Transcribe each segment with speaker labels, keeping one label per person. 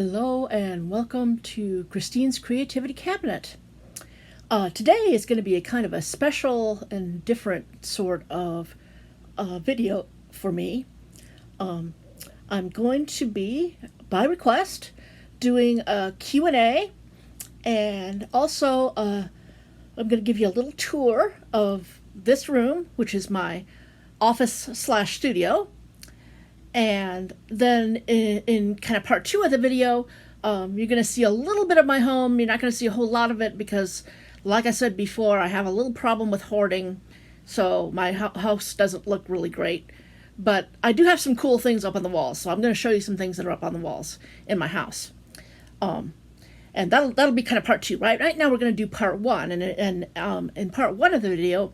Speaker 1: Hello and welcome to Christine's Creativity Cabinet. Today is going to be a kind of a special and different sort of video for me. I'm going to be, by request, doing a Q&A, and also I'm going to give you a little tour of this room, which is my office/studio. And then in kind of part two of the video, you're going to see a little bit of my home. You're not going to see a whole lot of it because, like I said before, I have a little problem with hoarding, so my house doesn't look really great. But I do have some cool things up on the walls, so I'm going to show you some things that are up on the walls in my house. And that'll be kind of part two. Right now we're going to do part one, and in part one of the video,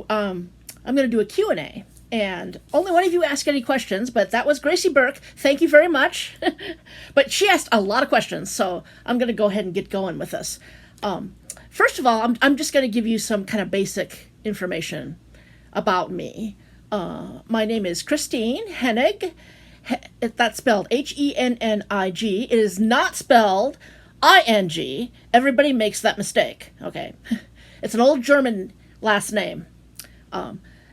Speaker 1: I'm going to do a Q&A. And only one of you asked any questions, but that was Gracie Burke. Thank you very much. But she asked a lot of questions, so I'm going to go ahead and get going with this. First of all, I'm just going to give you some kind of basic information about me. My name is Christine Hennig. That's spelled Hennig. It is not spelled ing. Everybody makes that mistake. Okay, it's an old German last name.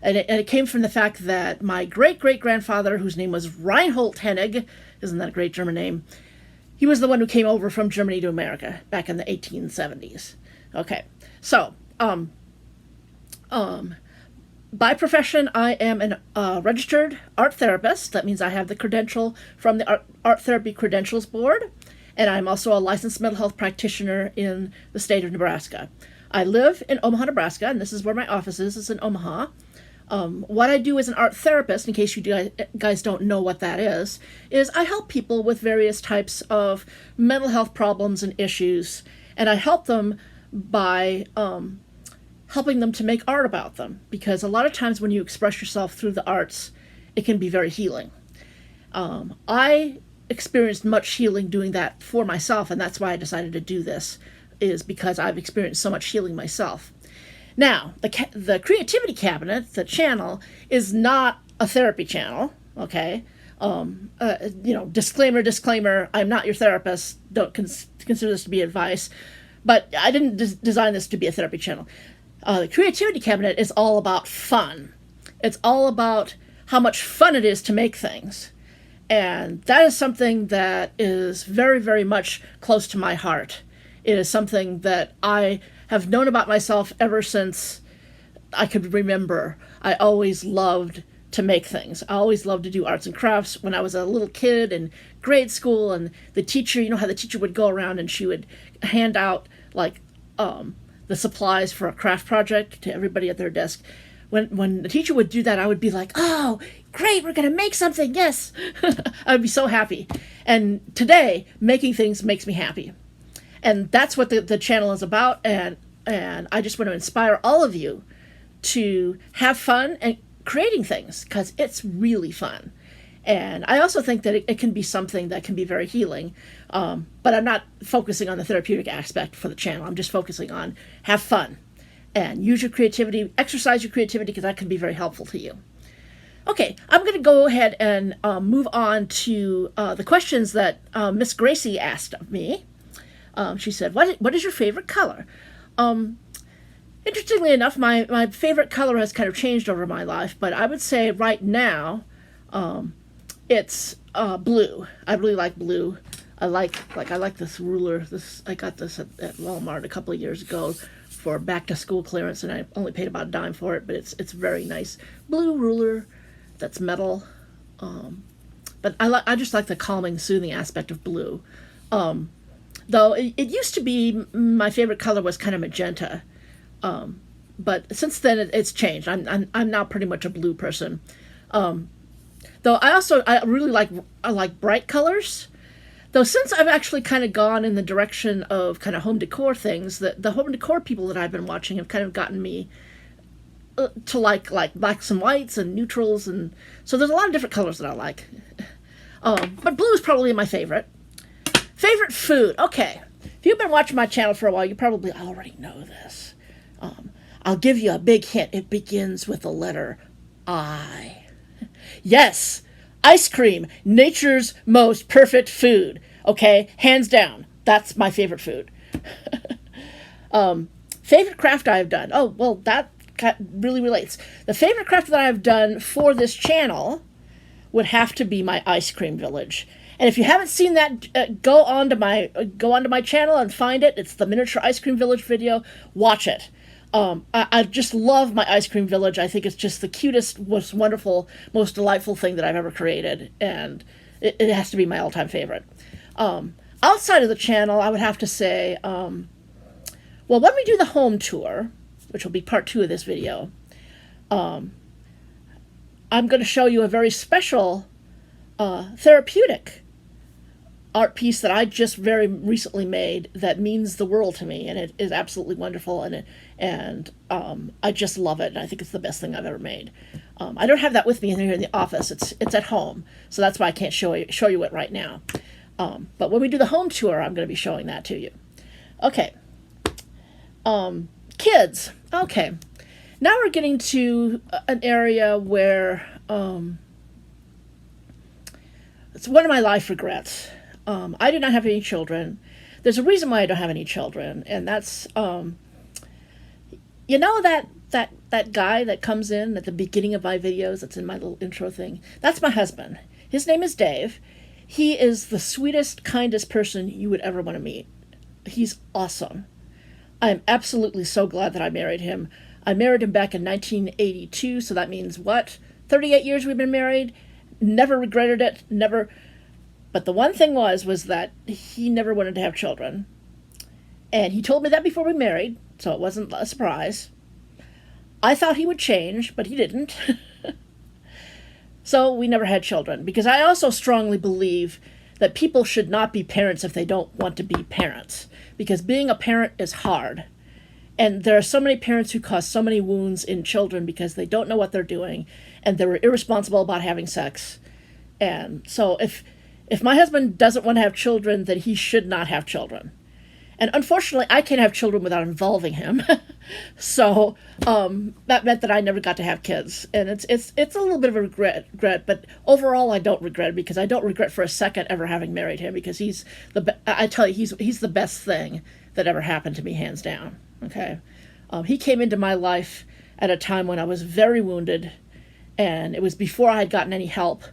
Speaker 1: And it came from the fact that my great-great-grandfather, whose name was Reinhold Hennig, isn't that a great German name? He was the one who came over from Germany to America back in the 1870s. Okay, so, by profession, I am a registered art therapist. That means I have the credential from the Art Therapy Credentials Board, and I'm also a licensed mental health practitioner in the state of Nebraska. I live in Omaha, Nebraska, and this is where my office is in Omaha. What I do as an art therapist, in case you guys don't know what that is I help people with various types of mental health problems and issues, and I help them by helping them to make art about them, because a lot of times when you express yourself through the arts, it can be very healing. I experienced much healing doing that for myself, and that's why I decided to do this, is because I've experienced so much healing myself. Now, the Creativity Cabinet, the channel, is not a therapy channel, okay? Disclaimer, I'm not your therapist. Don't consider this to be advice. But I didn't design this to be a therapy channel. The Creativity Cabinet is all about fun. It's all about how much fun it is to make things. And that is something that is very, very much close to my heart. It is something that I have known about myself ever since I could remember. I always loved to make things. I always loved to do arts and crafts. When I was a little kid in grade school, and the teacher, you know how the teacher would go around and she would hand out the supplies for a craft project to everybody at their desk. When the teacher would do that, I would be like, oh, great, we're going to make something, yes. I would be so happy. And today, making things makes me happy. And that's what the channel is about, and I just want to inspire all of you to have fun and creating things, because it's really fun. And I also think that it can be something that can be very healing, but I'm not focusing on the therapeutic aspect for the channel. I'm just focusing on have fun and use your creativity, exercise your creativity, because that can be very helpful to you. Okay, I'm going to go ahead and move on to the questions that Miss Gracie asked of me. She said, what is your favorite color? Interestingly enough, my favorite color has kind of changed over my life, but I would say right now, it's blue. I really like blue. I like this ruler. I got this at Walmart a couple of years ago for back to school clearance, and I only paid about a dime for it, but it's very nice. Blue ruler that's metal. But I just like the calming, soothing aspect of blue. Though it used to be my favorite color was kind of magenta, but since then it's changed. I'm now pretty much a blue person. Though I really like bright colors. Though since I've actually kind of gone in the direction of kind of home decor things, the home decor people that I've been watching have kind of gotten me to like blacks and whites and neutrals, and so there's a lot of different colors that I like. But blue is probably my favorite. Favorite food. Okay. If you've been watching my channel for a while, you probably already know this. I'll give you a big hint. It begins with the letter I. Yes, ice cream, nature's most perfect food. Okay, hands down, that's my favorite food. Favorite craft I've done. Oh, well, that really relates. The favorite craft that I've done for this channel would have to be my ice cream village. And if you haven't seen that, go onto my channel and find it. It's the miniature ice cream village video. Watch it. I just love my ice cream village. I think it's just the cutest, most wonderful, most delightful thing that I've ever created, and it has to be my all-time favorite. Outside of the channel, I would have to say, well, when we do the home tour, which will be part 2 of this video, I'm going to show you a very special therapeutic art piece that I just very recently made that means the world to me, and it is absolutely wonderful, and I just love it, and I think it's the best thing I've ever made. I don't have that with me here in the office. It's at home, so that's why I can't show you it right now. But when we do the home tour, I'm going to be showing that to you. Okay. Kids. Okay. Now we're getting to an area where it's one of my life regrets. I do not have any children. There's a reason why I don't have any children, and that's you know that guy that comes in at the beginning of my videos that's in my little intro thing? That's my husband. His name is Dave. He is the sweetest, kindest person you would ever want to meet. He's awesome. I am absolutely so glad that I married him. I married him back in 1982, so that means what? 38 years we've been married. Never regretted it. Never. But the one thing was that he never wanted to have children. And he told me that before we married, so it wasn't a surprise. I thought he would change, but he didn't. So we never had children, because I also strongly believe that people should not be parents if they don't want to be parents, because being a parent is hard. And there are so many parents who cause so many wounds in children because they don't know what they're doing, and they're irresponsible about having sex. And so if my husband doesn't want to have children, then he should not have children. And unfortunately, I can't have children without involving him. So that meant that I never got to have kids. And it's a little bit of a regret, but overall I don't regret it, because I don't regret for a second ever having married him, because I tell you, he's the best thing that ever happened to me, hands down. Okay. He came into my life at a time when I was very wounded, and it was before I had gotten any help.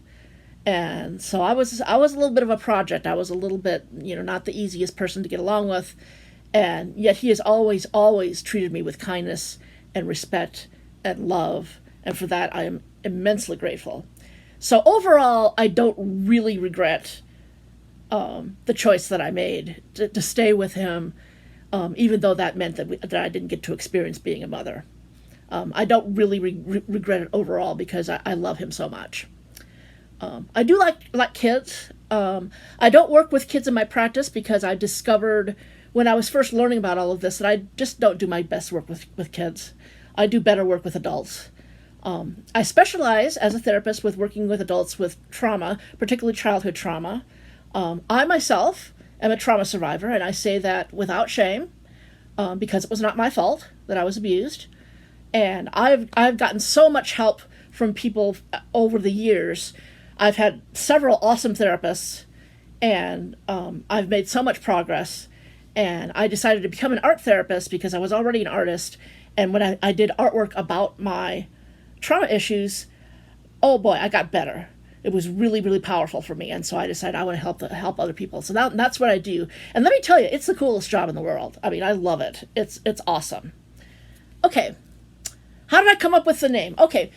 Speaker 1: And so I was a little bit of a project. I was a little bit, not the easiest person to get along with. And yet he has always, always treated me with kindness and respect and love. And for that, I am immensely grateful. So overall, I don't really regret the choice that I made to stay with him, even though that meant that I didn't get to experience being a mother. I don't really regret it overall, because I love him so much. I do like kids. I don't work with kids in my practice, because I discovered when I was first learning about all of this that I just don't do my best work with kids. I do better work with adults. I specialize as a therapist with working with adults with trauma, particularly childhood trauma. I myself am a trauma survivor, and I say that without shame, because it was not my fault that I was abused. And I've gotten so much help from people over the years. I've had several awesome therapists, and I've made so much progress. And I decided to become an art therapist because I was already an artist. And when I did artwork about my trauma issues, oh boy, I got better. It was really, really powerful for me. And so I decided I want to help other people. So that's what I do. And let me tell you, it's the coolest job in the world. I mean, I love it. It's awesome. Okay. How did I come up with the name? Okay,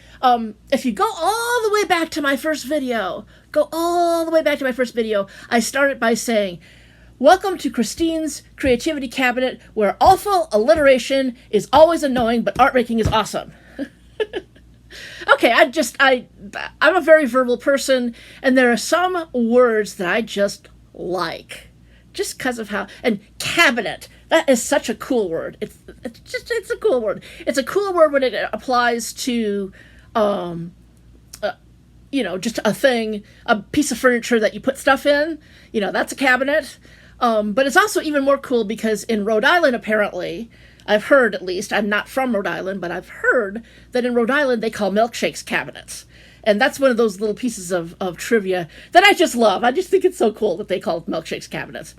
Speaker 1: if you go all the way back to my first video, I started by saying, welcome to Christine's Creativity Cabinet, where awful alliteration is always annoying, but art making is awesome. Okay, I'm a very verbal person, and there are some words that I just like, just because of how, and cabinet, that is such a cool word. It's a cool word. It's a cool word when it applies to, just a thing, a piece of furniture that you put stuff in. That's a cabinet. But it's also even more cool because in Rhode Island, apparently, I've heard, at least, I'm not from Rhode Island, but I've heard that in Rhode Island they call milkshakes cabinets. And that's one of those little pieces of trivia that I just love. I just think it's so cool that they call it Milkshake's Cabinets.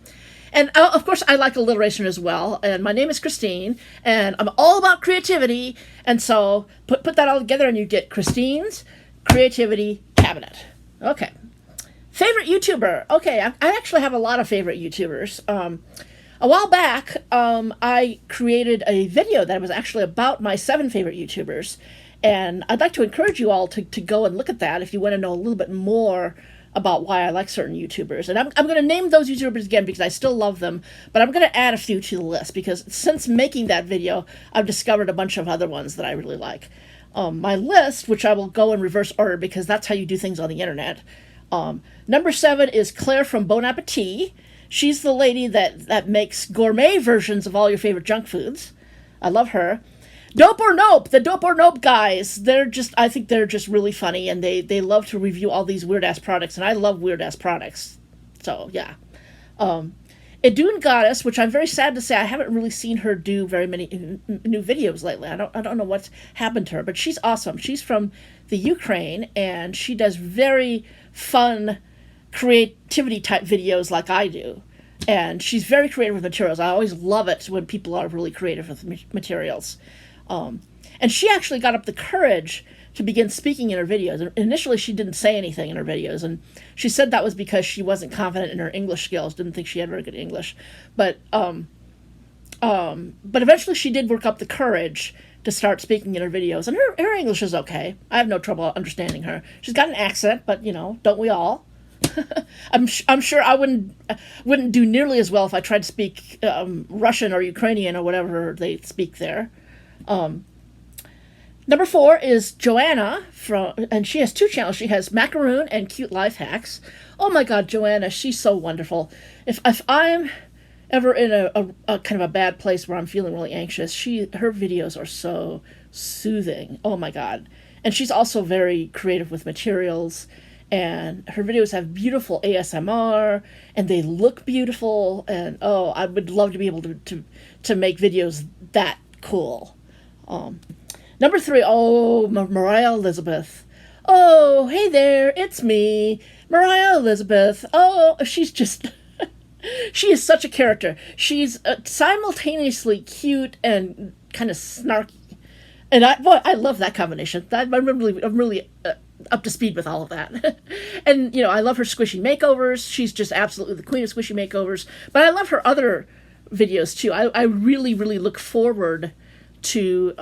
Speaker 1: And of course, I like alliteration as well. And my name is Christine, and I'm all about creativity. And so put that all together, and you get Christine's Creativity Cabinet. Okay. Favorite YouTuber. Okay, I actually have a lot of favorite YouTubers. A while back, I created a video that was actually about my 7 favorite YouTubers. And I'd like to encourage you all to go and look at that if you want to know a little bit more about why I like certain YouTubers. And I'm going to name those YouTubers again because I still love them, but I'm going to add a few to the list because since making that video, I've discovered a bunch of other ones that I really like. My list, which I will go in reverse order because that's how you do things on the internet. Number 7 is Claire from Bon Appetit. She's the lady that makes gourmet versions of all your favorite junk foods. I love her. Dope or Nope, the Dope or Nope guys, I think they're just really funny, and they love to review all these weird-ass products, and I love weird-ass products. So, yeah. Idun Goddess, which I'm very sad to say I haven't really seen her do very many new videos lately. I don't know what's happened to her, but she's awesome. She's from the Ukraine, and she does very fun creativity-type videos like I do. And she's very creative with materials. I always love it when people are really creative with materials. And she actually got up the courage to begin speaking in her videos. Initially, she didn't say anything in her videos, and she said that was because she wasn't confident in her English skills, didn't think she had very good English. But eventually she did work up the courage to start speaking in her videos, and her English is okay. I have no trouble understanding her. She's got an accent, but, don't we all? I'm sure I wouldn't do nearly as well if I tried to speak Russian or Ukrainian or whatever they speak there. Number 4 is Joanna, and she has 2 channels. She has Macaroon and Cute Life Hacks. Oh my God, Joanna, she's so wonderful. If I'm ever in a kind of a bad place where I'm feeling really anxious, her videos are so soothing. Oh my God. And she's also very creative with materials, and her videos have beautiful ASMR, and they look beautiful, and I would love to be able to make videos that cool. Number 3, Mariah Elizabeth. Oh, hey there, it's me, Mariah Elizabeth. Oh, she's just, she is such a character. She's simultaneously cute and kind of snarky. And I love that combination. I'm really up to speed with all of that. And, I love her squishy makeovers. She's just absolutely the queen of squishy makeovers. But I love her other videos, too. I really, really look forward to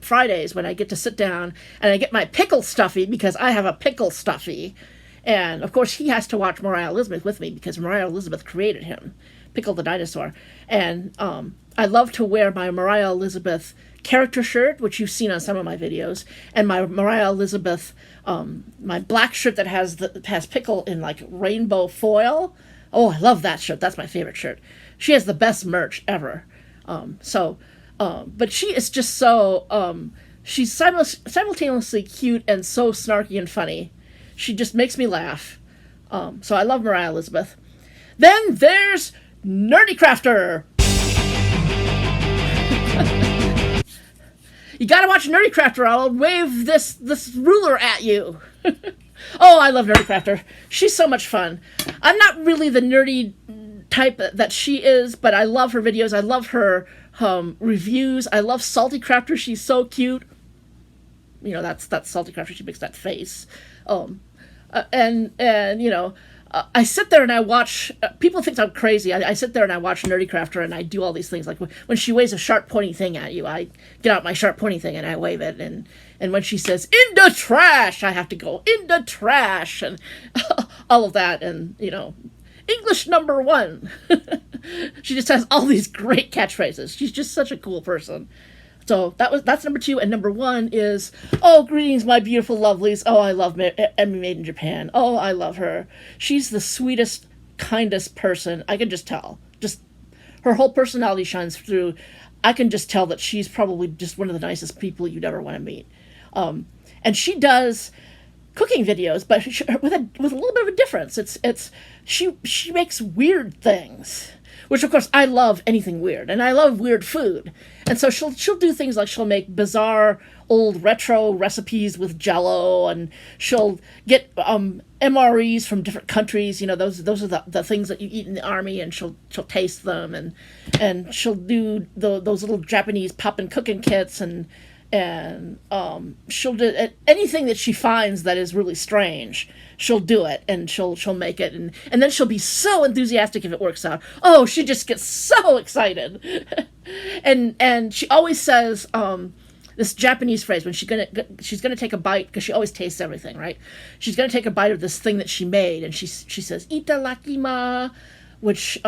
Speaker 1: Fridays when I get to sit down and I get my pickle stuffy because I have a pickle stuffy. And, of course, he has to watch Mariah Elizabeth with me because Mariah Elizabeth created him, Pickle the Dinosaur. And I love to wear my Mariah Elizabeth character shirt, which you've seen on some of my videos, and my Mariah Elizabeth, my black shirt that has Pickle in, like, rainbow foil. Oh, I love that shirt. That's my favorite shirt. She has the best merch ever. But she is just so, she's simultaneously cute and so snarky and funny. She just makes me laugh. So I love Mariah Elizabeth. Then there's Nerdy Crafter. You gotta watch Nerdy Crafter. I'll wave this ruler at you. Oh, I love Nerdy Crafter. She's so much fun. I'm not really the nerdy type that she is, but I love her videos. I love her reviews. I love Salty Crafter. She's so cute. That's Salty Crafter. She makes that face. I sit there and I watch, people think I'm crazy. I sit there and I watch Nerdy Crafter and I do all these things. Like when she waves a sharp pointy thing at you, I get out my sharp pointy thing and I wave it. And when she says, "in the trash," I have to go, "in the trash," and all of that. And, English number 1. She just has all these great catchphrases. She's just such a cool person. So that's number 2, and number 1 is, greetings, my beautiful lovelies. I love Emmy Made in Japan. I love her. She's the sweetest, kindest person. I can just tell. Just her whole personality shines through. I can just tell that she's probably just one of the nicest people you'd ever want to meet. And she does cooking videos, but with a little bit of a difference. She makes weird things. Which, of course, I love anything weird, and I love weird food. And so she'll do things like she'll make bizarre old retro recipes with Jello, and she'll get MREs from different countries. You know, those are the things that you eat in the army, and she'll taste them, and she'll do those little Japanese poppin' cooking kits, and she'll do anything that she finds that is really strange. She'll do it, and she'll make it, and then she'll be so enthusiastic if it works out. Oh, she just gets so excited, and she always says this Japanese phrase when she's gonna take a bite, because she always tastes everything, right? She's gonna take a bite of this thing that she made, and she says "Italakima," which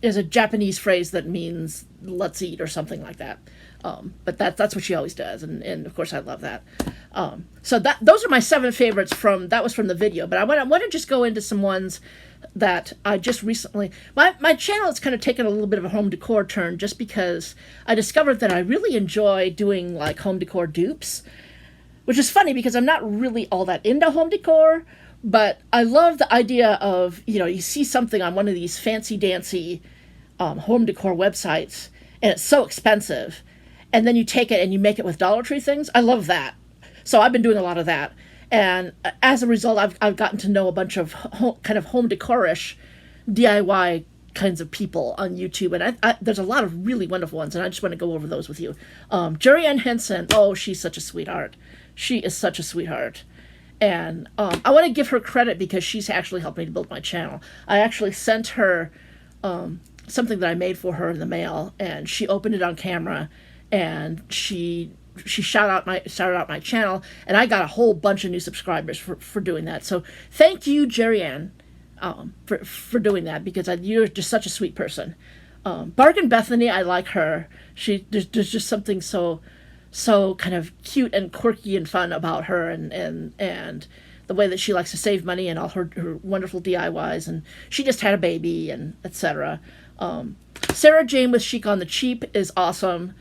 Speaker 1: is a Japanese phrase that means "let's eat" or something like that. But that's what she always does, and of course I love that. So those are my 7 favorites from the video. But I want to just go into some ones that I just recently. My channel has kind of taken a little bit of a home decor turn, just because I discovered that I really enjoy doing like home decor dupes, which is funny because I'm not really all that into home decor. But I love the idea of, you see something on one of these fancy dancy home decor websites, and it's so expensive, and then you take it and you make it with Dollar Tree things. I love that. So I've been doing a lot of that. And as a result, I've gotten to know a bunch of kind of home decor-ish DIY kinds of people on YouTube. And there's a lot of really wonderful ones, and I just want to go over those with you. Jerry Ann Henson, oh, she's such a sweetheart. She is such a sweetheart. And I want to give her credit because she's actually helped me to build my channel. I actually sent her something that I made for her in the mail, and she opened it on camera, and she shouted out my channel, and I got a whole bunch of new subscribers for doing that. So thank you, Jerry Ann, for doing that, because you're just such a sweet person. Bargain Bethany, I like her. There's just something so kind of cute and quirky and fun about her, and the way that she likes to save money and all her wonderful DIYs, and she just had a baby, and etc. Sarah Jane with Chic on the Cheap is awesome.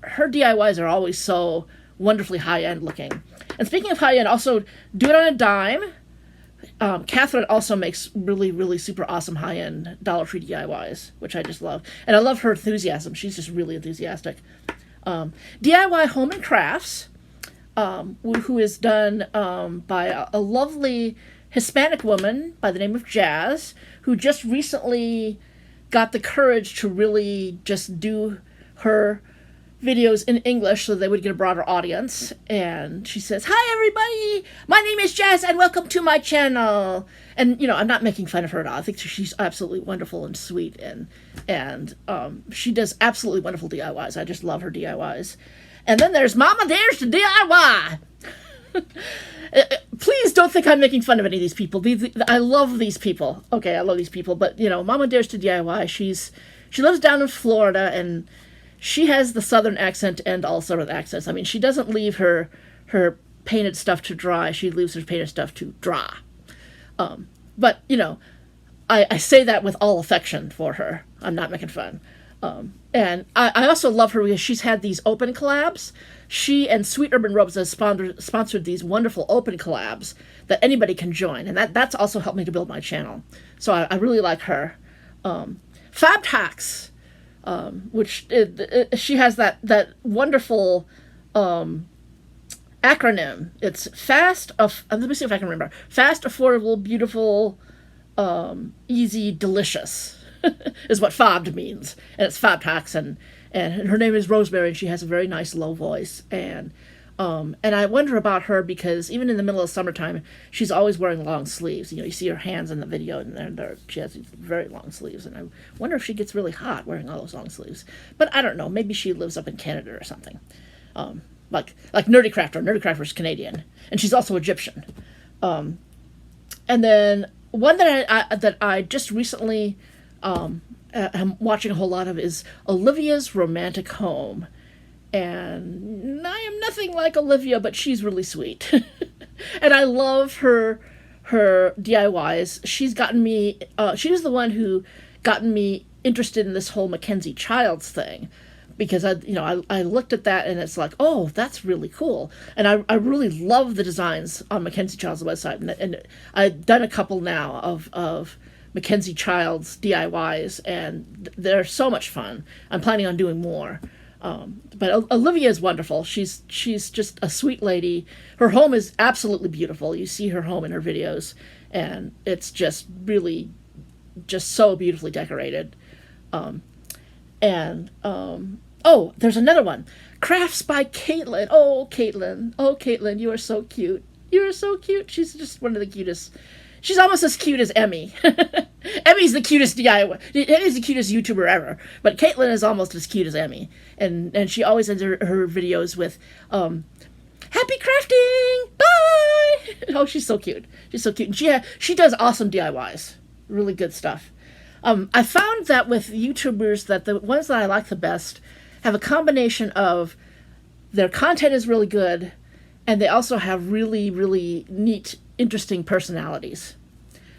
Speaker 1: Her DIYs are always so wonderfully high-end looking. And speaking of high-end, also Do It on a Dime. Catherine also makes really, really super awesome high-end Dollar Tree DIYs, which I just love. And I love her enthusiasm. She's just really enthusiastic. DIY Home and Crafts, who is done by a lovely Hispanic woman by the name of Jazz, who just recently got the courage to really just do her videos in English so they would get a broader audience. And she says, "Hi everybody, my name is Jazz and welcome to my channel." And I'm not making fun of her at all. I think she's absolutely wonderful and sweet, and she does absolutely wonderful DIYs. I just love her DIYs. And then there's Mama Dares to DIY. Please don't think I'm making fun of any of these people. I love these people. Okay, I love these people, but Mama Dares to DIY, she lives down in Florida, and she has the southern accent and all southern accents. I mean, she doesn't leave her painted stuff to dry. She leaves her painted stuff to dry. But, I say that with all affection for her. I'm not making fun. And I also love her because she's had these open collabs. She and Sweet Urban Robes has sponsored these wonderful open collabs that anybody can join. And that's also helped me to build my channel. So I really like her. Fab Hacks, which she has that wonderful acronym. It's let me see if I can remember. Fast, affordable, beautiful, easy, delicious is what FABD means. And it's Fab Hacks, and her name is Rosemary, and she has a very nice low voice. And I wonder about her because even in the middle of summertime, she's always wearing long sleeves. You see her hands in the video, and she has these very long sleeves. And I wonder if she gets really hot wearing all those long sleeves. But I don't know. Maybe she lives up in Canada or something. Like Nerdy Crafter. Nerdy Crafter is Canadian, and she's also Egyptian. And then one that I just recently am watching a whole lot of is Olivia's Romantic Home. And I am nothing like Olivia, but she's really sweet. And I love her DIYs. She's gotten me, she was the one who gotten me interested in this whole Mackenzie Childs thing. Because I looked at that and it's like, oh, that's really cool. And I really love the designs on Mackenzie Childs' website. And I've done a couple now of Mackenzie Childs DIYs, and they're so much fun. I'm planning on doing more. But Olivia is wonderful. She's just a sweet lady. Her home is absolutely beautiful. You see her home in her videos, and it's just really just so beautifully decorated. Oh, there's another one. Crafts by Caitlin. Oh, Caitlin. Oh, Caitlin, you are so cute. You are so cute. She's just one of the cutest. She's almost as cute as Emmy. Emmy's the cutest DIY. Emmy's the cutest YouTuber ever. But Caitlin is almost as cute as Emmy. And she always ends her videos with, happy crafting! Bye! Oh, she's so cute. She's so cute. And she does awesome DIYs. Really good stuff. I found that with YouTubers that the ones that I like the best have a combination of their content is really good, and they also have really, really neat, interesting personalities.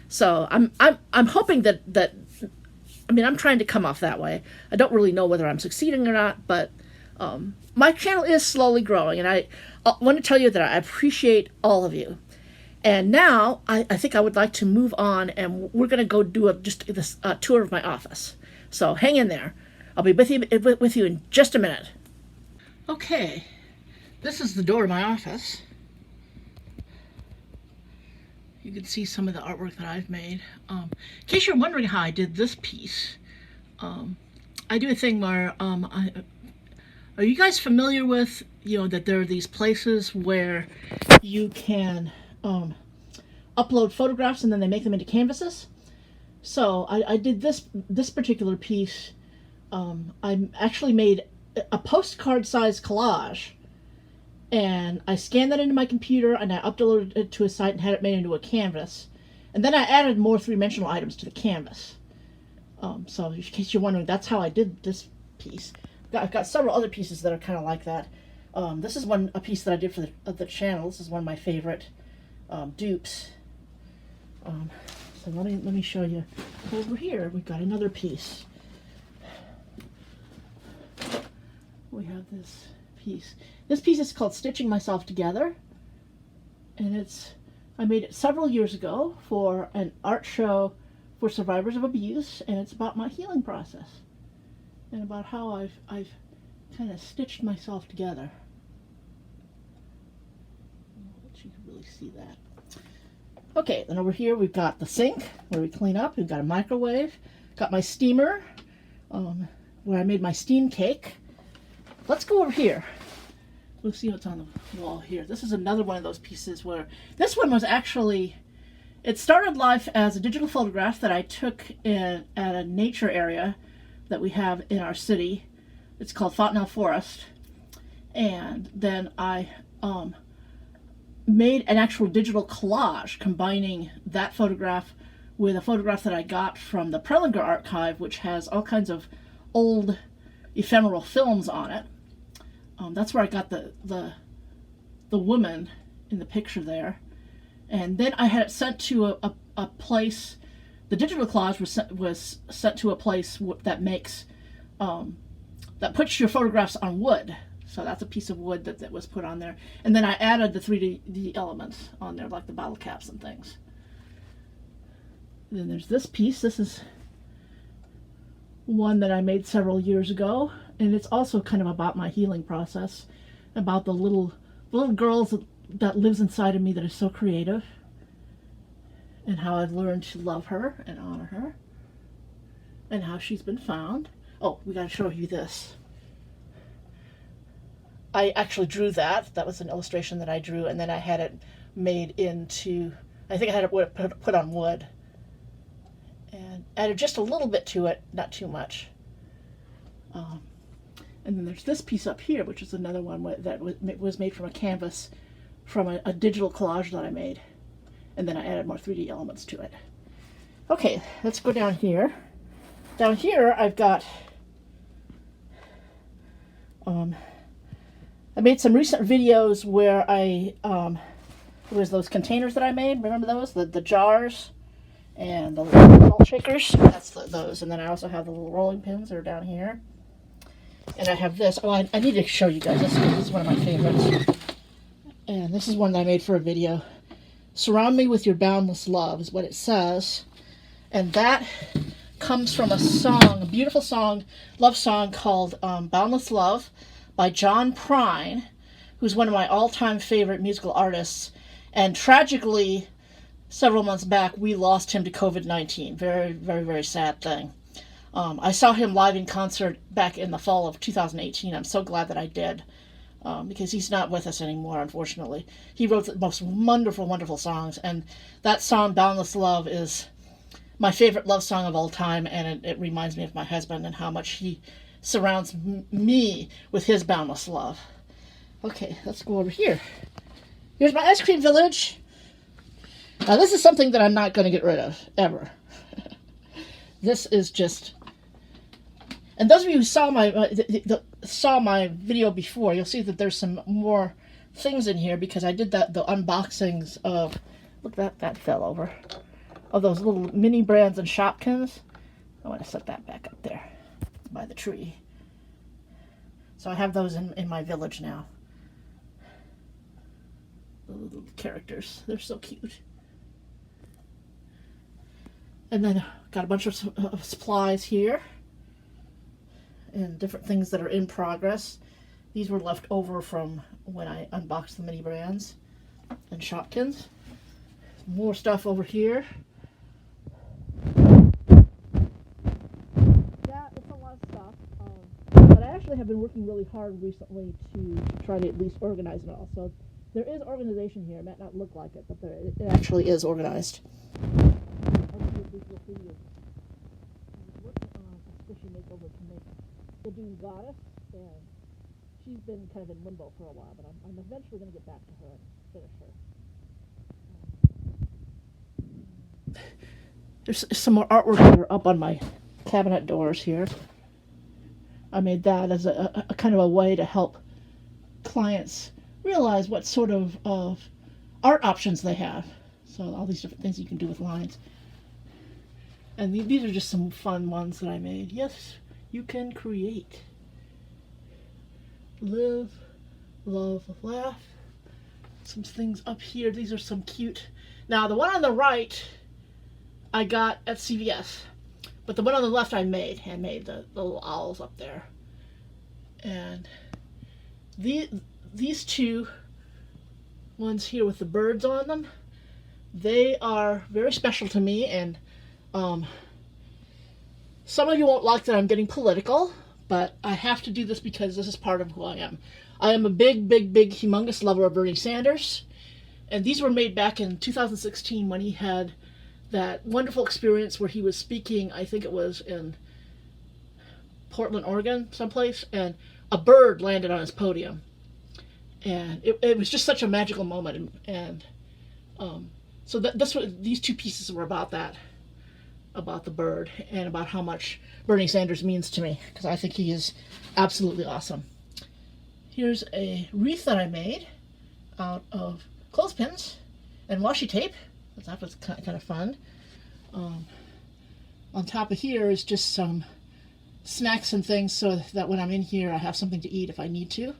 Speaker 1: So I'm hoping that I mean, I'm trying to come off that way. I don't really know whether I'm succeeding or not, but my channel is slowly growing, and I want to tell you that I appreciate all of you. And now I think I would like to move on, and we're going to go do this tour of my office. So hang in there. I'll be with you in just a minute. Okay, this is the door of my office. You can see some of the artwork that I've made. In case you're wondering how I did this piece, I do a thing where are you guys familiar with, that there are these places where you can upload photographs and then they make them into canvases? So I did this particular piece. I actually made a postcard size collage, and I scanned that into my computer and I uploaded it to a site and had it made into a canvas, and then I added more three-dimensional items to the canvas. So in case you're wondering, that's how I did this piece. I've got several other pieces that are kind of like that. This is a piece that I did for the channel. This is one of my favorite dupes. So let me show you. Over here we've got another piece. We have this piece. This piece is called Stitching Myself Together, and I made it several years ago for an art show for survivors of abuse, and it's about my healing process and about how I've kind of stitched myself together. I don't know if you can really see that. Okay, then over here we've got the sink where we clean up. We've got a microwave. Got my steamer where I made my steam cake. Let's go over here. We'll see what's on the wall here. This is another one of those pieces where this one was actually, it started life as a digital photograph that I took at a nature area that we have in our city. It's called Fontenelle Forest. And then I made an actual digital collage combining that photograph with a photograph that I got from the Prelinger archive, which has all kinds of old ephemeral films on it. That's where I got the woman in the picture there. And then I had it sent to a place. The digital collage was sent to a place that makes that puts your photographs on wood. So that's a piece of wood that was put on there. And then I added the 3D elements on there, like the bottle caps and things. Then there's this piece. This is one that I made several years ago, and it's also kind of about my healing process, about the little girls that lives inside of me that is so creative, and how I've learned to love her and honor her, and how she's been found. Oh, we got to show you this. I actually drew that. That was an illustration that I drew, and then I had it made into, I think I had it put on wood, and added just a little bit to it, not too much. And then there's this piece up here, which is another one that was made from a canvas from a digital collage that I made. And then I added more 3D elements to it. Okay, let's go down here. Down here I've got, I made some recent videos where it was those containers that I made. Remember those? The jars and the little salt shakers. That's those. And then I also have the little rolling pins that are down here. And I have this. Oh, I need to show you guys this because this is one of my favorites. And this is one that I made for a video. Surround me with your boundless love is what it says. And that comes from a song, a beautiful song, love song called Boundless Love by John Prine, who's one of my all-time favorite musical artists. And tragically, several months back, we lost him to COVID-19. Very, very, very sad thing. I saw him live in concert back in the fall of 2018. I'm so glad that I did, because he's not with us anymore, unfortunately. He wrote the most wonderful, wonderful songs, and that song, Boundless Love, is my favorite love song of all time, and it reminds me of my husband and how much he surrounds me with his boundless love. Okay, let's go over here. Here's my ice cream village. Now, this is something that I'm not going to get rid of, ever. This is just... And those of you who saw my video before, you'll see that there's some more things in here, because I did the unboxings of... Look, that fell over. Of those little mini brands and Shopkins. I want to set that back up there by the tree. So I have those in my village now. The little characters. They're so cute. And then got a bunch of supplies here. And different things that are in progress. These were left over from when I unboxed the mini brands and Shopkins. More stuff over here. Yeah, it's a lot of stuff. But I actually have been working really hard recently to try to at least organize it all. So there is organization here. It might not look like it, but it actually is organized. I was working on a squishy makeover to make the Dune Goddess, and she's been kind of in limbo for a while, but I'm eventually going to get back to her and finish her. There's some more artwork that are up on my cabinet doors here. I made that as a kind of a way to help clients realize what sort of art options they have. So all these different things you can do with lines. And these are just some fun ones that I made. Yes, you can create. Live, love, laugh. Some things up here. These are some cute. Now, the one on the right I got at CVS. But the one on the left I made. Handmade, the little owls up there. And these two ones here with the birds on them, they are very special to me, and some of you won't like that I'm getting political, but I have to do this because this is part of who I am. I am a big, big, big, humongous lover of Bernie Sanders, and these were made back in 2016 when he had that wonderful experience where he was speaking, I think it was in Portland, Oregon, someplace, and a bird landed on his podium. And it was just such a magical moment, and so that's what these two pieces were about, that, about the bird, and about how much Bernie Sanders means to me, because I think he is absolutely awesome. Here's a wreath that I made out of clothespins and washi tape. That was kind of fun. On top of here is just some snacks and things, so that when I'm in here I have something to eat if I need to.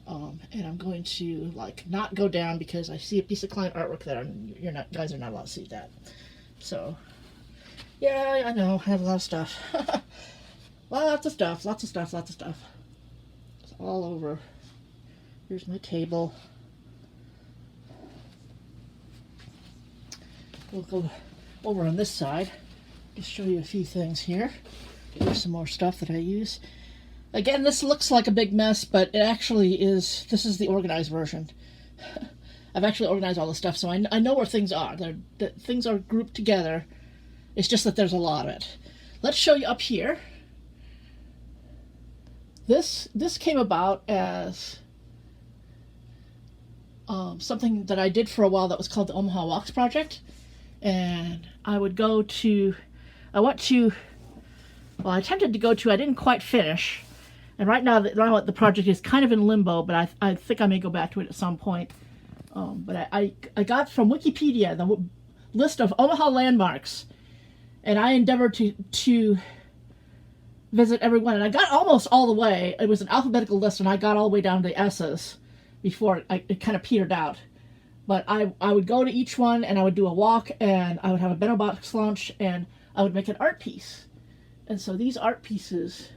Speaker 1: And I'm going to not go down because I see a piece of client artwork that guys are not allowed to see that. So yeah, I know, I have a lot of stuff. Lots of stuff. It's all over. Here's my table. We'll go over on this side. Just show you a few things here. Here's some more stuff that I use. Again, this looks like a big mess, but it actually is. This is the organized version. I've actually organized all the stuff, so I know where things are. Things are grouped together. It's just that there's a lot of it. Let's show you up here. This came about as something that I did for a while that was called the Omaha Walks Project. And I attempted to go to, I didn't quite finish. And right now the project is kind of in limbo, but I think I may go back to it at some point. But I got from Wikipedia the list of Omaha landmarks, and I endeavored to visit every one. And I got almost all the way. It was an alphabetical list, and I got all the way down to the S's before it kind of petered out. But I would go to each one, and I would do a walk, and I would have a bento box lunch, and I would make an art piece. And so these art pieces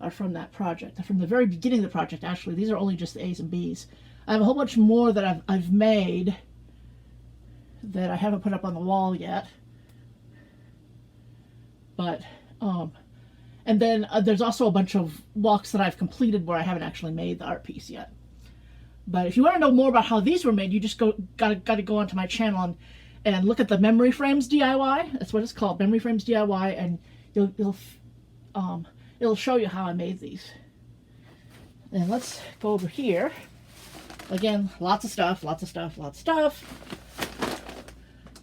Speaker 1: are from that project. They're from the very beginning of the project, actually. These are only just the A's and B's. I have a whole bunch more that I've made that I haven't put up on the wall yet. But, and then there's also a bunch of walks that I've completed where I haven't actually made the art piece yet. But if you want to know more about how these were made, you just gotta go onto my channel and look at the memory frames DIY. That's what it's called, memory frames DIY, and it'll show you how I made these. And let's go over here. Again, lots of stuff.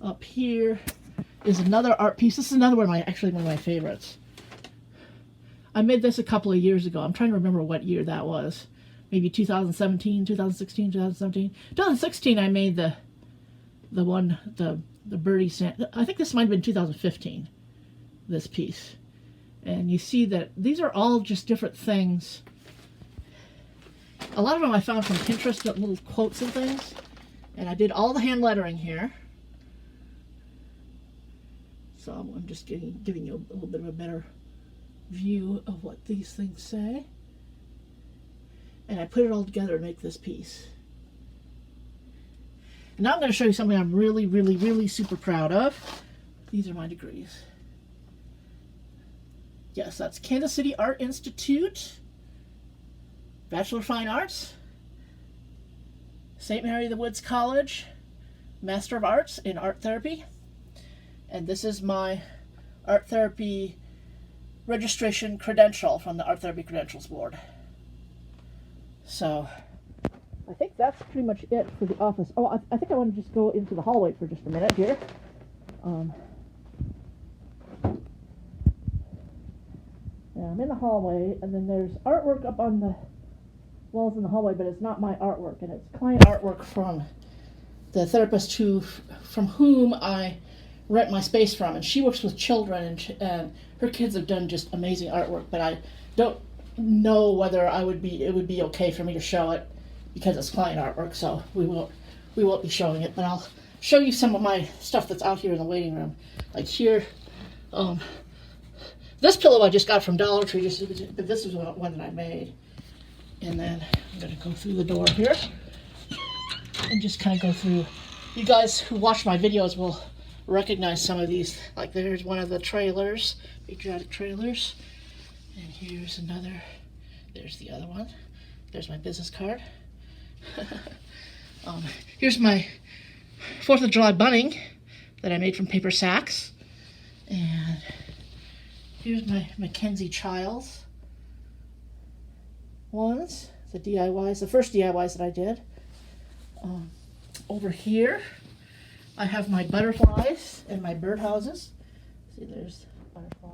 Speaker 1: Up here is another art piece. This is another one of my favorites. I made this a couple of years ago. I'm trying to remember what year that was. Maybe 2017, 2016, 2017. 2016 I made the birdie stand. I think this might have been 2015, this piece. And you see that these are all just different things. A lot of them I found from Pinterest, little quotes and things. And I did all the hand lettering here. So I'm just giving you a little bit of a better view of what these things say. And I put it all together to make this piece. And now I'm going to show you something I'm really super proud of. These are my degrees. Yes, that's Kansas City Art Institute, Bachelor of Fine Arts, St. Mary of the Woods College, Master of Arts in Art Therapy. And this is my Art Therapy registration credential from the Art Therapy Credentials Board. So, I think that's pretty much it for the office. Oh, I think I want to just go into the hallway for just a minute here. Yeah, I'm in the hallway, and then there's artwork up on the walls in the hallway, but it's not my artwork, and it's client artwork from the therapist from whom I rent my space from, and she works with children, and her kids have done just amazing artwork, but I don't know whether it would be okay for me to show it because it's client artwork, so we won't be showing it, but I'll show you some of my stuff that's out here in the waiting room. Like here, this pillow I just got from Dollar Tree, but this is one that I made. And then I'm going to go through the door here and just kind of go through. You guys who watch my videos will recognize some of these. Like there's one of the trailers, patriotic trailers. And here's another. There's the other one. There's my business card. Here's my 4th of July bunning that I made from paper sacks. And here's my Mackenzie Childs ones, the DIYs, the first DIYs that I did. Over here, I have my butterflies and my birdhouses. See, there's butterfly.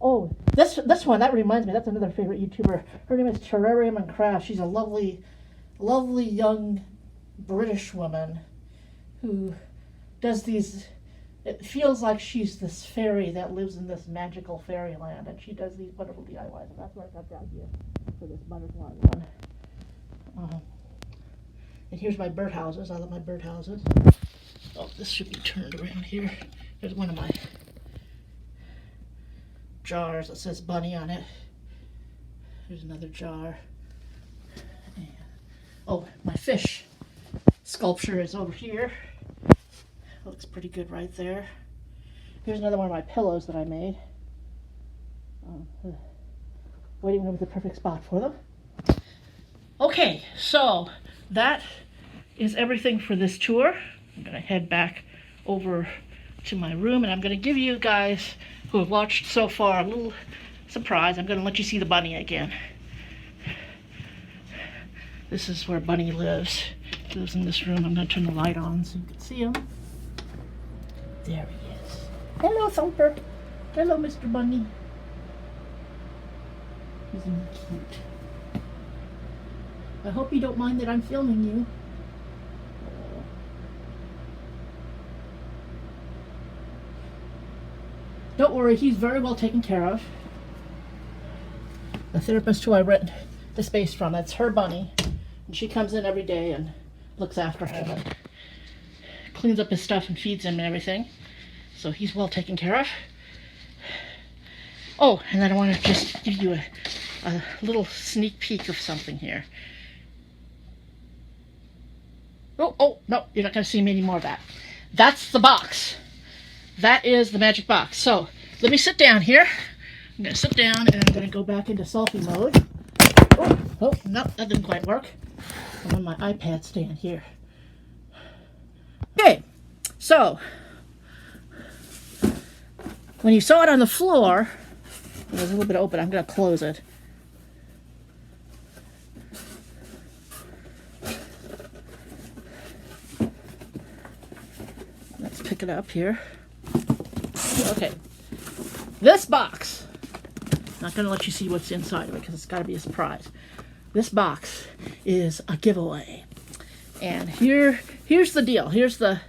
Speaker 1: Oh, this one, that reminds me, that's another favorite YouTuber. Her name is Terrarium and Craft. She's a lovely young British woman who does these. It feels like she's this fairy that lives in this magical fairyland, and she does these wonderful DIYs, and that's where I got the idea for this butterfly one. And here's my birdhouses. I love my birdhouses. Oh, this should be turned around here. There's one of my jars that says bunny on it. Here's another jar. And, oh, my fish sculpture is over here. Looks pretty good right there. Here's another one of my pillows that I made. Waiting room is the perfect spot for them. Okay, so that is everything for this tour. I'm going to head back over to my room, and I'm going to give you guys who have watched so far a little surprise. I'm going to let you see the bunny again. This is where Bunny lives. He lives in this room. I'm going to turn the light on so you can see him. There he is. Hello, Thumper. Hello, Mr. Bunny. Isn't he cute? I hope you don't mind that I'm filming you. Don't worry, he's very well taken care of. The therapist who I rent the space from, that's her bunny. And she comes in every day and looks after him and cleans up his stuff and feeds him and everything. So he's well taken care of. Oh, and then I want to just give you a little sneak peek of something here. Oh, no, you're not going to see me any more of that. That's the box. That is the magic box. So let me sit down here. I'm going to sit down and I'm going to go back into selfie mode. Oh, no, that didn't quite work. I'm on my iPad stand here. Okay, so when you saw it on the floor, it was a little bit open. I'm going to close it. Let's pick it up here. Okay, this box, not going to let you see what's inside of it because it's got to be a surprise. This box is a giveaway. And here's the deal. Here's the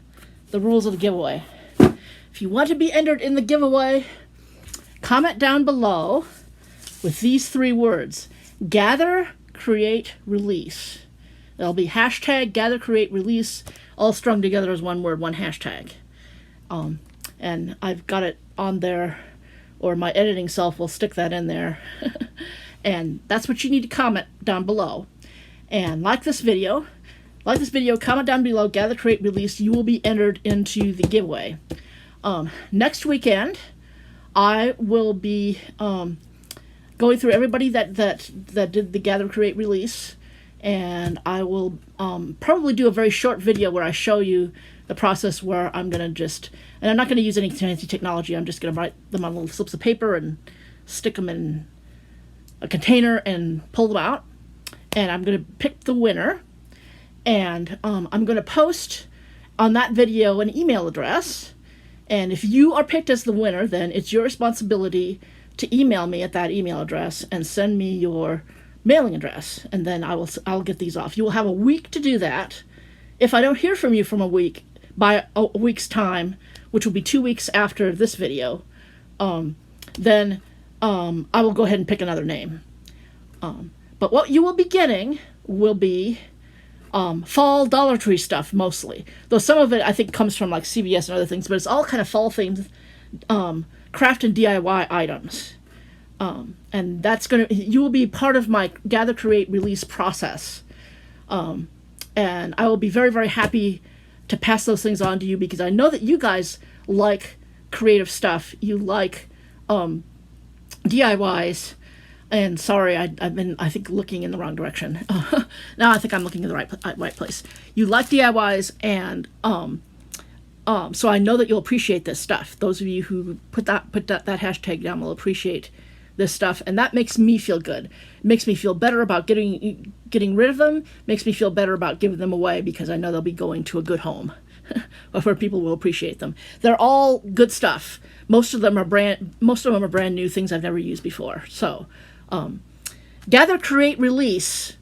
Speaker 1: rules of the giveaway. If you want to be entered in the giveaway, comment down below with these 3 words: gather, create, release. There'll be hashtag gather, create, release, all strung together as one word, one hashtag. And I've got it on there, or my editing self will stick that in there. And that's what you need to comment down below. And like this video, comment down below, gather, create, release. You will be entered into the giveaway. Next weekend, I will be going through everybody that did the gather, create, release, and I will probably do a very short video where I show you the process where I'm going to just, and I'm not going to use any fancy technology, I'm just going to write them on little slips of paper and stick them in a container and pull them out, and I'm going to pick the winner, and I'm going to post on that video an email address, and if you are picked as the winner, then it's your responsibility to email me at that email address and send me your mailing address, and then I'll get these off. You will have a week to do that. If I don't hear from you from by a week's time, which will be 2 weeks after this video, then I will go ahead and pick another name. But what you will be getting will be fall Dollar Tree stuff mostly. Though some of it I think comes from like CVS and other things, but it's all kind of fall themed craft and DIY items. And you will be part of my gather, create, release process. And I will be very, very happy to pass those things on to you because I know that you guys like creative stuff. You like DIYs. And sorry, I've been, I think, looking in the wrong direction. Now I think I'm looking in the right place. You like DIYs, and so I know that you'll appreciate this stuff. Those of you who put that hashtag down will appreciate this stuff, and that makes me feel good. It makes me feel better about getting rid of them. Makes me feel better about giving them away because I know they'll be going to a good home where people will appreciate them. They're all good stuff. Most of them are brand new things I've never used before. So, gather, create, release.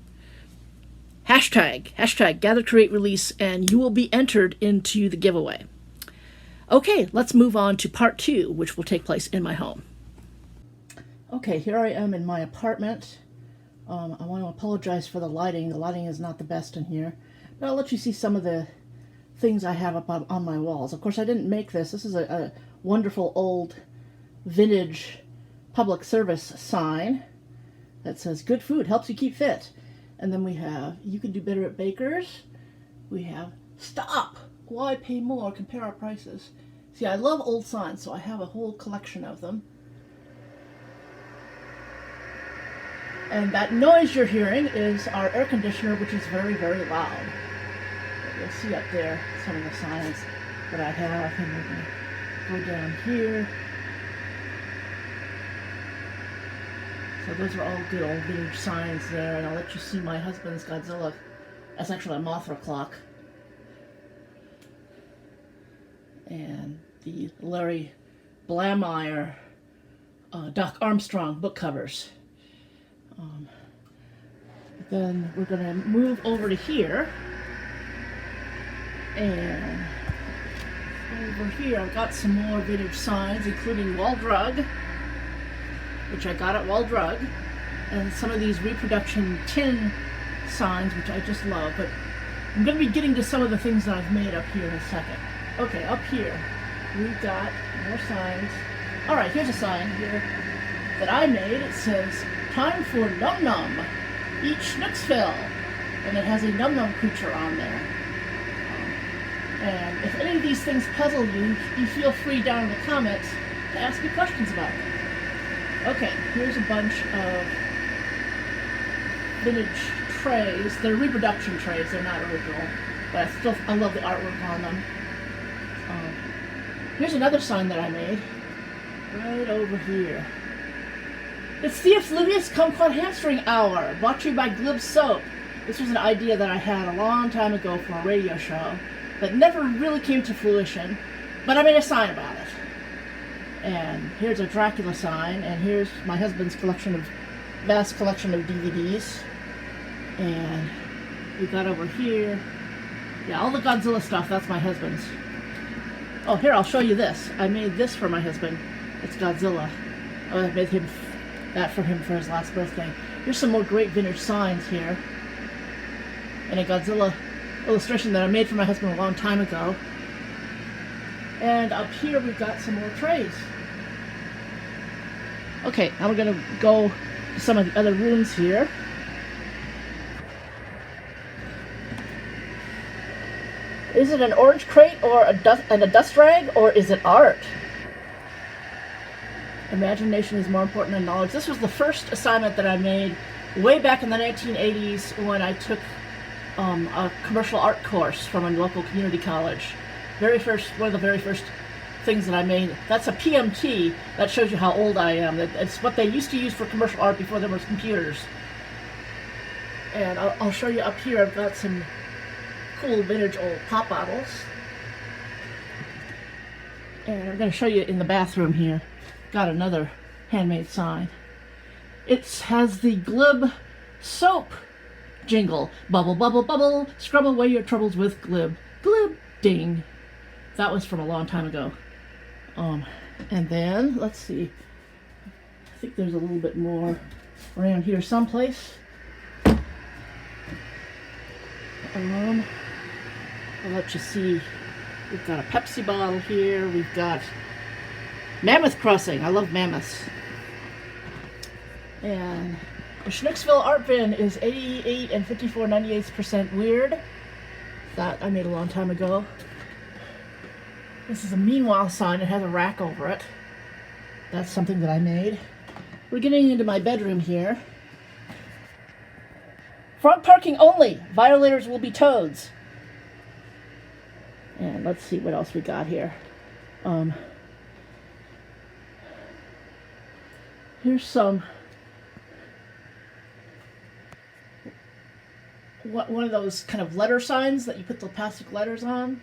Speaker 1: Hashtag gather, create, release, and you will be entered into the giveaway. Okay, let's move on to part 2, which will take place in my home. Okay, here I am in my apartment. I want to apologize for the lighting. The lighting is not the best in here. But I'll let you see some of the things I have up on my walls. Of course, I didn't make this. This is a wonderful old vintage public service sign that says, "Good food helps you keep fit." And then we have, "You can do better at Baker's." We have, "Stop! Why pay more? Compare our prices." See, I love old signs, so I have a whole collection of them. And that noise you're hearing is our air conditioner, which is very, very loud. You'll see up there some of the signs that I have, and we're going to go down here. So those are all good old vintage signs there, and I'll let you see my husband's Godzilla. That's actually a Mothra clock. And the Larry Blameyer, Doc Armstrong book covers. Then we're going to move over to here, and over here I've got some more vintage signs, including Wall Drug, which I got at Wall Drug, and some of these reproduction tin signs, which I just love. But I'm going to be getting to some of the things that I've made up here in a second. Okay, up here, we've got more signs. All right, here's a sign here that I made. It says, "Time for Num Num. Eat Schnooksville." And it has a Num Num creature on there. And if any of these things puzzle you, you feel free down in the comments to ask me questions about them. Okay, here's a bunch of vintage trays. They're reproduction trays, they're not original, but I love the artwork on them. Here's another sign that I made, right over here. It's the Fluvius Kumquat Hamstring Hour, brought to you by Glib Soap. This was an idea that I had a long time ago for a radio show that never really came to fruition, but I made a sign about it. And here's a Dracula sign, and here's my husband's vast collection of DVDs. And we got over here, yeah, all the Godzilla stuff, that's my husband's. Oh, here, I'll show you this. I made this for my husband. It's Godzilla. I made that for him for his last birthday. Here's some more great vintage signs here. And a Godzilla illustration that I made for my husband a long time ago. And up here we've got some more trays. Okay, now we're going to go to some of the other rooms here. Is it an orange crate or a dust rag, or is it art? Imagination is more important than knowledge. This was the first assignment that I made way back in the 1980s when I took a commercial art course from a local community college. One of the very first things that I made. That's a PMT. That shows you how old I am. It's what they used to use for commercial art before there was computers. And I'll show you up here. I've got some cool vintage old pop bottles. And I'm going to show you in the bathroom here. Got another handmade sign. It has the Glib Soap jingle. Bubble, bubble, bubble. Scrub away your troubles with Glib. Glib, ding. That was from a long time ago. And then, let's see. I think there's a little bit more around here someplace. I'll let you see. We've got a Pepsi bottle here. We've got Mammoth Crossing. I love mammoths. And the Schnooksville art bin is 88 and 54.98% weird. That I made a long time ago. This is a Meanwhile sign. It has a rack over it. That's something that I made. We're getting into my bedroom here. Front parking only. Violators will be toads. And let's see what else we got here. Here's some. One of those kind of letter signs that you put the plastic letters on.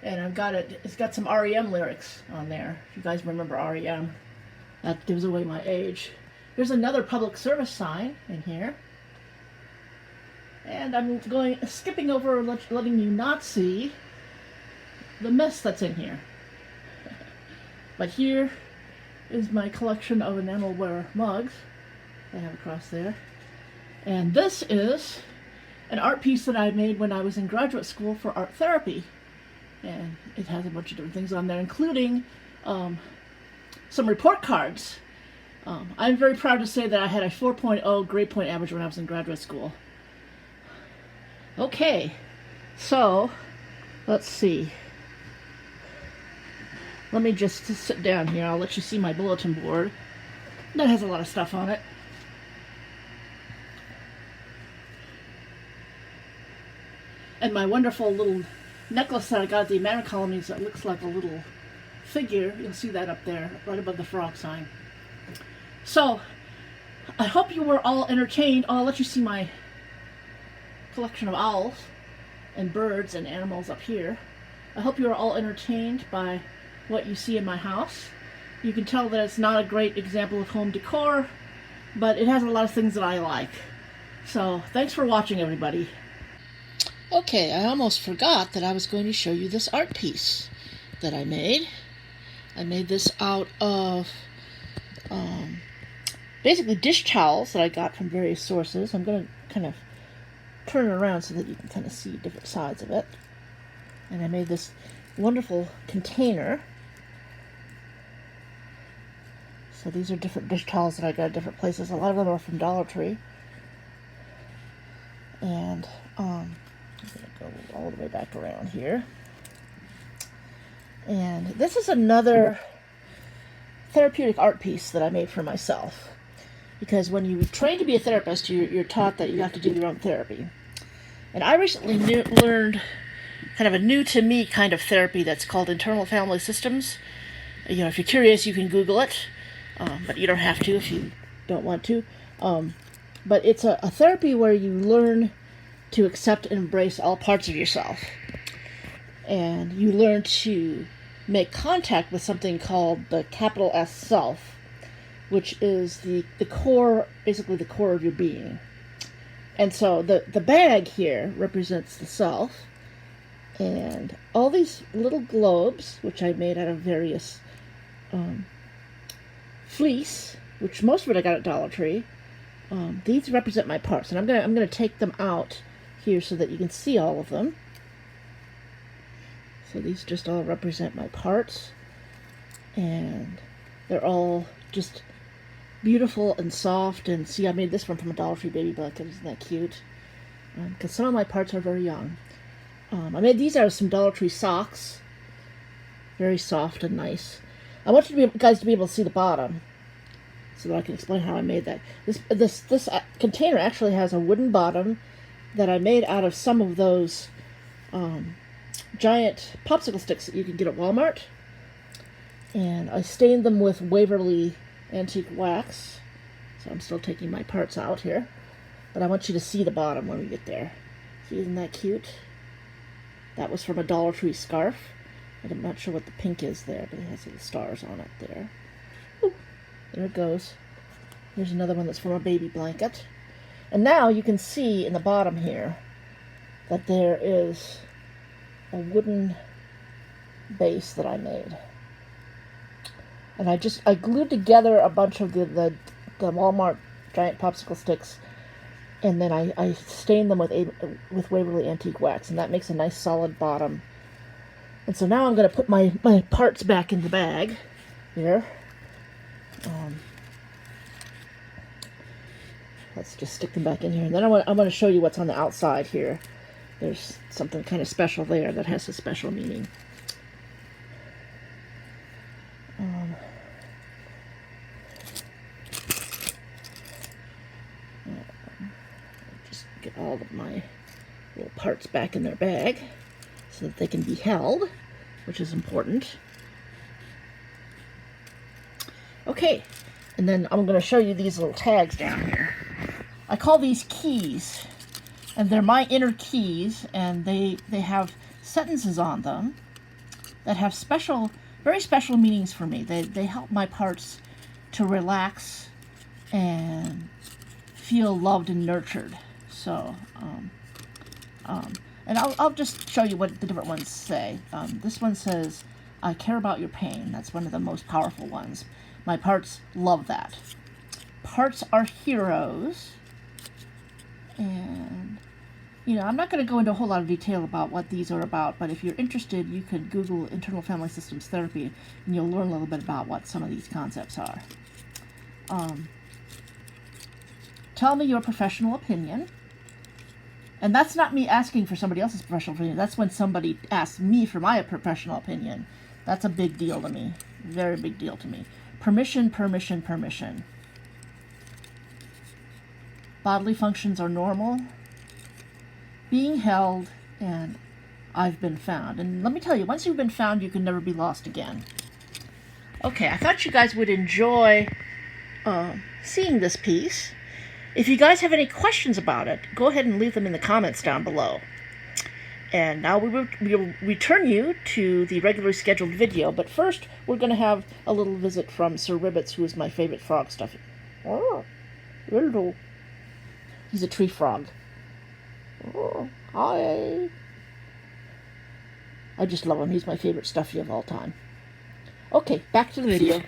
Speaker 1: And I've got it. It's got some REM lyrics on there. If you guys remember REM, that gives away my age. There's another public service sign in here. And I'm skipping over, letting you not see the mess that's in here. But here is my collection of enamelware mugs I have across there. And this is an art piece that I made when I was in graduate school for art therapy. And it has a bunch of different things on there, including some report cards. I'm very proud to say that I had a 4.0 grade point average when I was in graduate school. Okay, so let's see. Let me just sit down here. I'll let you see my bulletin board. That has a lot of stuff on it. And my wonderful little necklace that I got at the Amana Colonies that looks like a little figure. You'll see that up there, right above the frog sign. So, I hope you were all entertained. I'll let you see my collection of owls and birds and animals up here. I hope you are all entertained by what you see in my house. You can tell that it's not a great example of home decor, but it has a lot of things that I like. So, thanks for watching, everybody. Okay, I almost forgot that I was going to show you this art piece that I made. I made this out of basically dish towels that I got from various sources. I'm going to kind of turn it around so that you can kind of see different sides of it. And I made this wonderful container. So these are different dish towels that I got at different places. A lot of them are from Dollar Tree. And I'm going to go all the way back around here. And this is another therapeutic art piece that I made for myself. Because when you train to be a therapist, you're taught that you have to do your own therapy. And I recently learned kind of a new-to-me kind of therapy that's called internal family systems. You know, if you're curious, you can Google it. But you don't have to if you don't want to. But it's a therapy where you learn to accept and embrace all parts of yourself. And you learn to make contact with something called the capital S self, which is the core, basically the core of your being. And so the bag here represents the self, and all these little globes, which I made out of various fleece, which most of it I got at Dollar Tree. These represent my parts, and I'm gonna take them out here so that you can see all of them. So these just all represent my parts, and they're all just beautiful and soft. And see, I made this one from a Dollar Tree baby blanket. Isn't that cute? Because some of my parts are very young. I made these out of some Dollar Tree socks. Very soft and nice. I want you guys to be able to see the bottom, so that I can explain how I made that. This container actually has a wooden bottom that I made out of some of those giant popsicle sticks that you can get at Walmart. And I stained them with Waverly antique wax. So I'm still taking my parts out here. But I want you to see the bottom when we get there. See, isn't that cute? That was from a Dollar Tree scarf. I'm not sure what the pink is there, but it has little stars on it there. Ooh, there it goes. Here's another one that's from a baby blanket. And now you can see in the bottom here that there is a wooden base that I made. And I glued together a bunch of the Walmart giant popsicle sticks, and then I stained them with Waverly antique wax, and that makes a nice solid bottom. And so now I'm going to put my parts back in the bag here. Let's just stick them back in here. And then I'm going to show you what's on the outside here. There's something kind of special there that has a special meaning. Just get all of my little parts back in their bag so that they can be held, which is important. Okay, and then I'm going to show you these little tags down here. I call these keys, and they're my inner keys, and they have sentences on them that have very special meanings for me. They help my parts to relax and feel loved and nurtured. So, and I'll just show you what the different ones say. This one says, I care about your pain. That's one of the most powerful ones. My parts love that. Parts are heroes. And, you know, I'm not going to go into a whole lot of detail about what these are about, but if you're interested, you could Google Internal Family Systems Therapy, and you'll learn a little bit about what some of these concepts are. Tell me your professional opinion. And that's not me asking for somebody else's professional opinion. That's when somebody asks me for my professional opinion. That's a big deal to me. Very big deal to me. Permission, permission, permission. Bodily functions are normal. Being held, and I've been found. And let me tell you, once you've been found, you can never be lost again. Okay, I thought you guys would enjoy seeing this piece. If you guys have any questions about it, go ahead and leave them in the comments down below. And now we will return you to the regularly scheduled video, but first we're going to have a little visit from Sir Ribbits, who is my favorite frog stuffy. Oh, hello. He's a tree frog. Oh, hi. I just love him. He's my favorite stuffy of all time. Okay, back to the video.